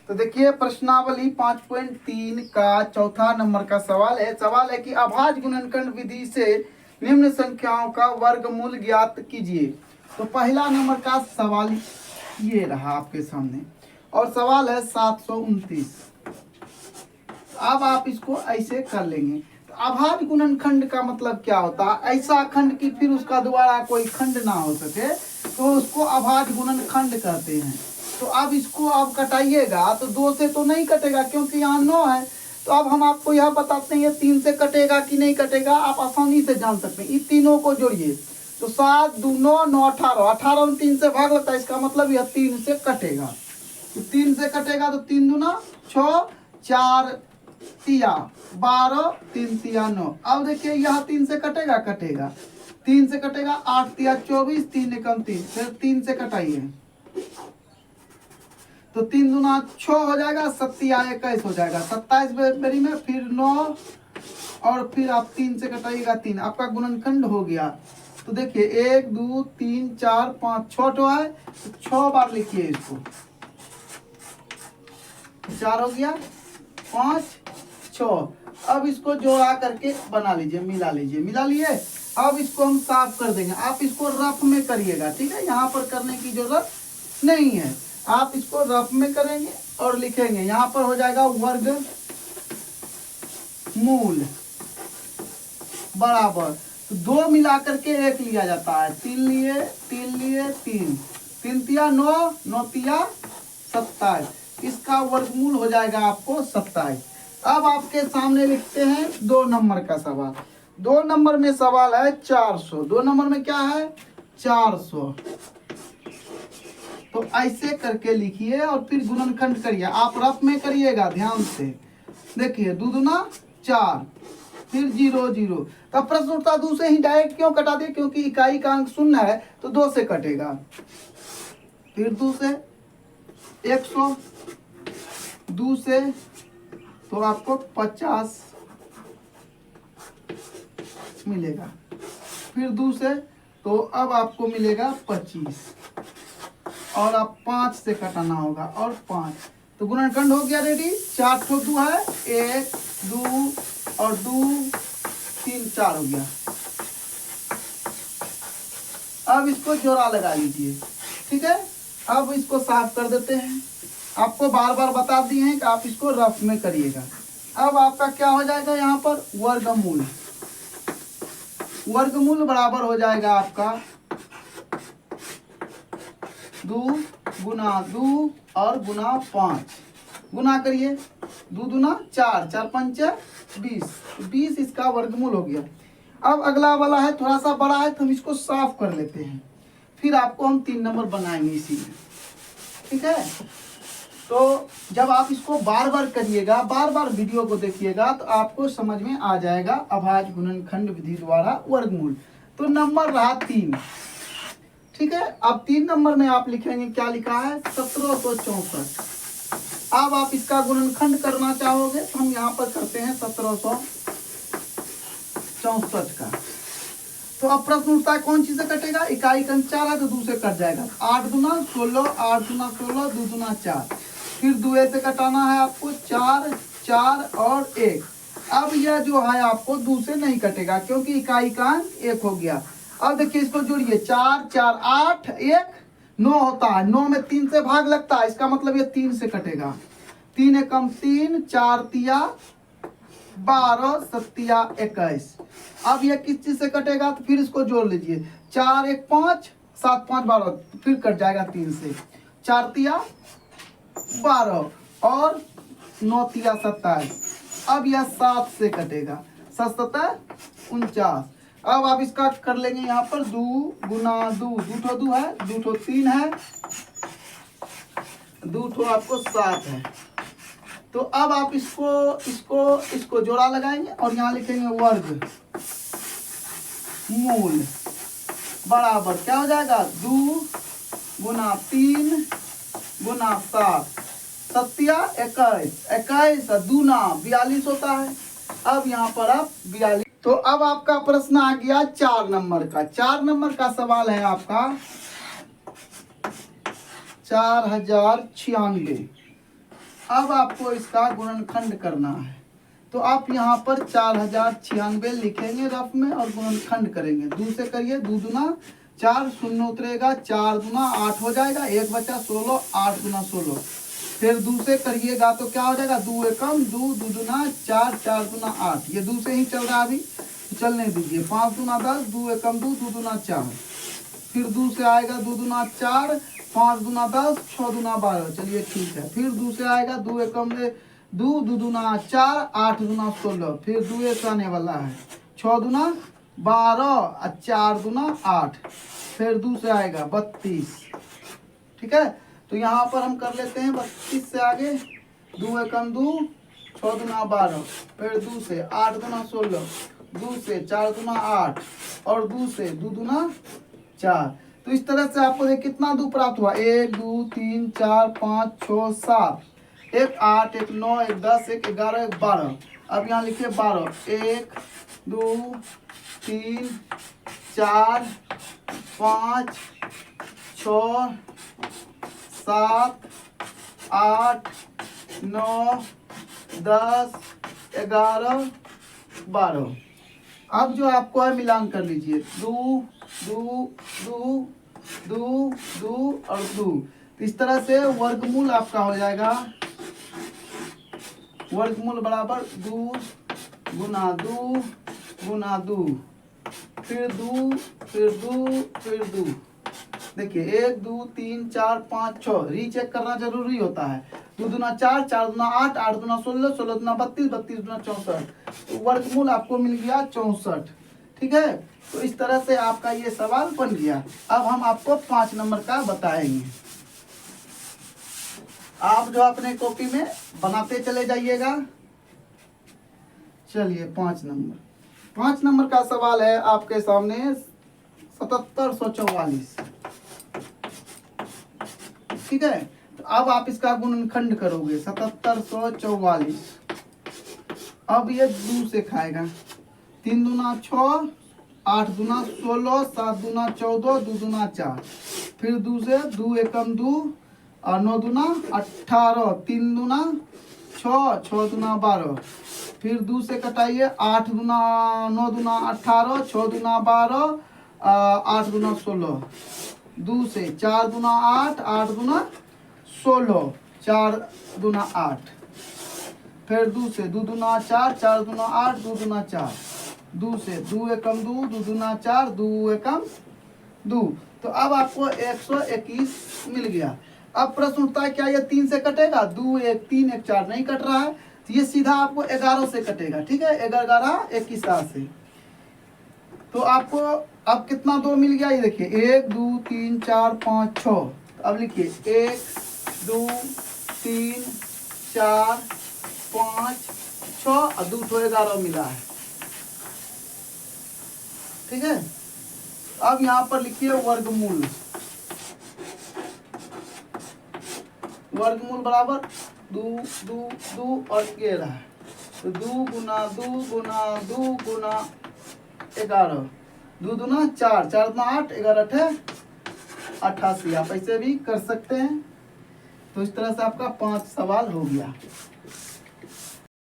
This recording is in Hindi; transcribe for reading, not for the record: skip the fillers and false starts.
तो देखिए प्रश्नावली 5.3 का चौथा नंबर का सवाल है। सवाल है कि अभाज्य गुणनखंड विधि से निम्न संख्याओं का वर्गमूल ज्ञात कीजिए। तो पहला नंबर का सवाल ये रहा आपके सामने और सवाल है 729। अब आप इसको ऐसे कर लेंगे। तो अभाज्य गुणनखंड का मतलब क्या होता है? ऐसा खंड कि फिर उसका दोबारा कोई खंड ना हो सके, तो उसको अभाज्य गुणनखंड कहते हैं। तो अब इसको आप कटाइएगा तो 2 से तो नहीं कटेगा क्योंकि यहाँ 9 है। तो अब हम आपको यह बताते हैं 3 से कटेगा कि नहीं कटेगा, आप आसानी से जान सकते हैं। इन तीनों को जोड़िए तो 7 2 9 9 18, 18 में 3 से भाग लगता है, इसका मतलब यह 3 से कटेगा। तो 3 से कटेगा तो 3 दूना 6, 4 तिया 12, 3 तिया 9। अब देखिए यह 3 से कटेगा, कटेगा 3 से कटेगा 8 तिया 24, 3 एकम 3, फिर 3 से कटाइए तो 3 दूना 6 हो जाएगा, 7 तिया 21 हो जाएगा, 27 बेरी में फिर 9 और फिर आप 3 से कटाइएगा 3, आपका गुणनखंड हो गया। तो देखिए 1 2 3 4 5 6 तो है, तो 6 बार लिखिए इसको। 4 हो गया, 5 6। अब इसको जोड़ा करके बना लीजिए, मिला लीजिए, मिला लिए। अब इसको हम साफ कर देंगे। आप इसको रफ में करिएगा, ठीक है, यहाँ पर करने की जरूरत नहीं है। आप इसको रफ में करेंगे और लिखेंगे। यहाँ पर हो जाएगा वर्ग मूल बराबर, तो 2 मिला करके 1 लिया जाता है। 3 लिए 3 लिए 3, 3 तिया 9, 9 तिया 27, इसका वर्गमूल हो जाएगा आपको 27। अब आपके सामने लिखते हैं 2 नंबर का सवाल। 2 नंबर में सवाल है 400। 2 नंबर में क्या है? 400। तो ऐसे करके लिखिए और फिर गुणनखंड करिए। आप रफ में करिएगा ध्यान से। देखिए 2 दूना 4, फिर 0 0। तब प्रश्न उठता 2 से ही डायरेक्ट क्यों कटा दिए? क्योंकि इकाई का अंक 0 है तो 2 से कटेगा। फिर 2 से 100, 2 से तो आपको 50 मिलेगा। फिर 2 से तो अब आपको मिलेगा 25 और आप 5 से कटाना होगा और 5, तो गुणनखंड हो गया रेडी। 4 ठो 2 है, 1 2 और 2 3 4 हो गया। अब इसको जोड़ा लगा लीजिए, ठीक है। अब इसको साफ कर देते हैं। आपको बार बार बता दिए हैं कि आप इसको रफ में करिएगा। अब आपका क्या हो जाएगा? यहाँ पर वर्गमूल, वर्गमूल बराबर हो जाएगा आपका 2 गुना 2 और गुना 5। गुना करिए, 2 दूना 4, 4 पंचे 20, 20 इसका वर्गमूल हो गया। अब अगला वाला है थोड़ा सा बड़ा है तो हम इसको साफ कर लेते हैं, फिर आपको हम 3 नंबर बनाएंगे इसी में, ठीक है। तो जब आप इसको बार बार करिएगा, बार बार वीडियो को देखिएगा तो आपको समझ में आ जाएगा अभाज्य गुणनखंड विधि द्वारा वर्गमूल। तो नंबर रहा 3, ठीक है। अब 3 नंबर में आप लिखेंगे, क्या लिखा है? 1764। अब आप इसका गुणनखंड करना चाहोगे तो हम यहाँ पर करते हैं 1764 का। तो अब प्रश्न उठता है कौन चीज से कटेगा? इकाई का अंक 4 है तो 2 से कट जाएगा। 8 दूना 16, 8 दूना 16, 2 दूना 4, फिर 2 से कटाना है आपको 4 4 और 1। अब यह जो है आपको 2 से नहीं कटेगा क्योंकि इकाई का अंक 1 हो गया। अब देखिए इसको जोड़िए, 4 4 8 1 9 होता है, 9 में 3 से भाग लगता है, इसका मतलब ये 3 से कटेगा। 3 एकम 3, 4 तिया 12, 7 तिया 21। अब ये किस चीज से कटेगा? तो फिर इसको जोड़ लीजिए, 4 1 5, 7 5 12, फिर कट जाएगा 3 से। 4 तिया 12 और 9 तिया 27। अब यह 7 से कटेगा, 7 7 49। अब आप इसका कर लेंगे यहाँ पर 2 गुना 2, 2 ठो 2 है, 2 ठो 3 है, 2 ठो आपको 7 है। तो अब आप इसको जोड़ा लगाएंगे और यहाँ लिखेंगे वर्ग मूल बराबर क्या हो जाएगा? 2 गुना 3 गुना 7, 7 21, 21 दूना 42 होता है। अब यहाँ पर आप 42। तो अब आपका प्रश्न आ गया 4 नंबर का। 4 नंबर का सवाल है आपका 4096। अब आपको इसका गुणनखंड करना है, तो आप यहाँ पर 4096 लिखेंगे रफ में और गुणनखंड करेंगे। 2 से करिए, 2 दूना 4, शून्य उतरेगा, 4 दूना 8 हो जाएगा, 1 बचा 16, 8 दूना 16। फिर 2 से करिएगा तो क्या हो जाएगा, 2 एकम 2, 2 दूना 4, 4 दूना 8। ये 2 से ही चल रहा है अभी, तो चलने दीजिए। 5 दूना 10, 2 एकम 2, 2 दूना 4। फिर 2 से आएगा 2 दूना 4, 5 दूना 10, 6 दूना 12। चलिए ठीक है। फिर 2 से आएगा 2 एकम 2, 2 दूना 4, 8 दूना 16। फिर 2 से आने वाला है 6 दूना 12 और 4 दूना 8। फिर 2 से आएगा 32। ठीक है, तो यहाँ पर हम कर लेते हैं 32 से आगे 2 एकम 2, 6 दूना 12। फिर 2 से 8 दूना 16, 2 से 4 दूना 8 और 2 से 2 दूना 4। तो इस तरह से आपको देखिए कितना 2 प्राप्त हुआ, 1 2 3 4 5 6 7, एक 8, एक 9, एक 10, एक 11, एक 12। अब यहाँ लिखिए 12, 1 2 3 4 5 6 7 8 9 10 11 12। अब जो आपको है मिलान कर लीजिए, 2 2 2 2 2 और 2। इस तरह से वर्गमूल आपका हो जाएगा, वर्गमूल बराबर 2 गुना 2 गुना 2, फिर 2 फिर 2 फिर 2। देखिए 1 2 3 4 5 6 रीचेक करना जरूरी होता है। 2 दूना 4, 4 दूना 8, 8 दूना 16, 16 दूना 32, 32 दूना 64। तो वर्गमूल आपको मिल गया 64। ठीक है, तो इस तरह से आपका ये सवाल बन गया। अब हम आपको 5 नंबर का बताएंगे। आप जो अपने कॉपी में बनाते चले जाइएगा। चलिए 5 नंबर का सवाल है आपके सामने 7744। ठीक है, तो अब आप इसका गुणनखंड करोगे 7744। अब ये 2 से खाएगा, 3 दूना 6, 8 दूना 16, 7 दूना 14, 2 दूना 4। फिर 2 से 2 एकम 2 और 9 दूना 18, 3 दूना 6, 6 दूना 12। फिर 2 से कटाइए, 8 दूना 9 दूना 18, 6 दूना 12, 8 दूना 16। 2 से 4 दूना 8, 8 दूना 16, 4 दूना 8। फिर 2 से 2 दूना 4, 4 दूना 8, 2 दूना 4। 2 से 2 एकम 2, 2 दूना 4, 2 एकम 2। तो अब आपको 121 मिल गया। अब प्रश्न उठता है क्या ये 3 से कटेगा, 2 1 3 1 4 नहीं कट रहा है, तो ये सीधा आपको 11 से कटेगा। ठीक है, 11 21 से। तो आपको अब कितना 2 मिल गया, ये देखिए 1 2 3 4 5 6। अब लिखिए 1 2 3 4 5 6 और 2 तो 11 मिला है। ठीक है, अब यहाँ पर लिखिए वर्गमूल। वर्गमूल बराबर 2 2 2 और 11। तो 2 गुना 2 गुना 2 गुना 11, 2 दूना 4, 4 दूना 8, 11 88। आप ऐसे भी कर सकते हैं। तो इस तरह से आपका 5 सवाल हो गया।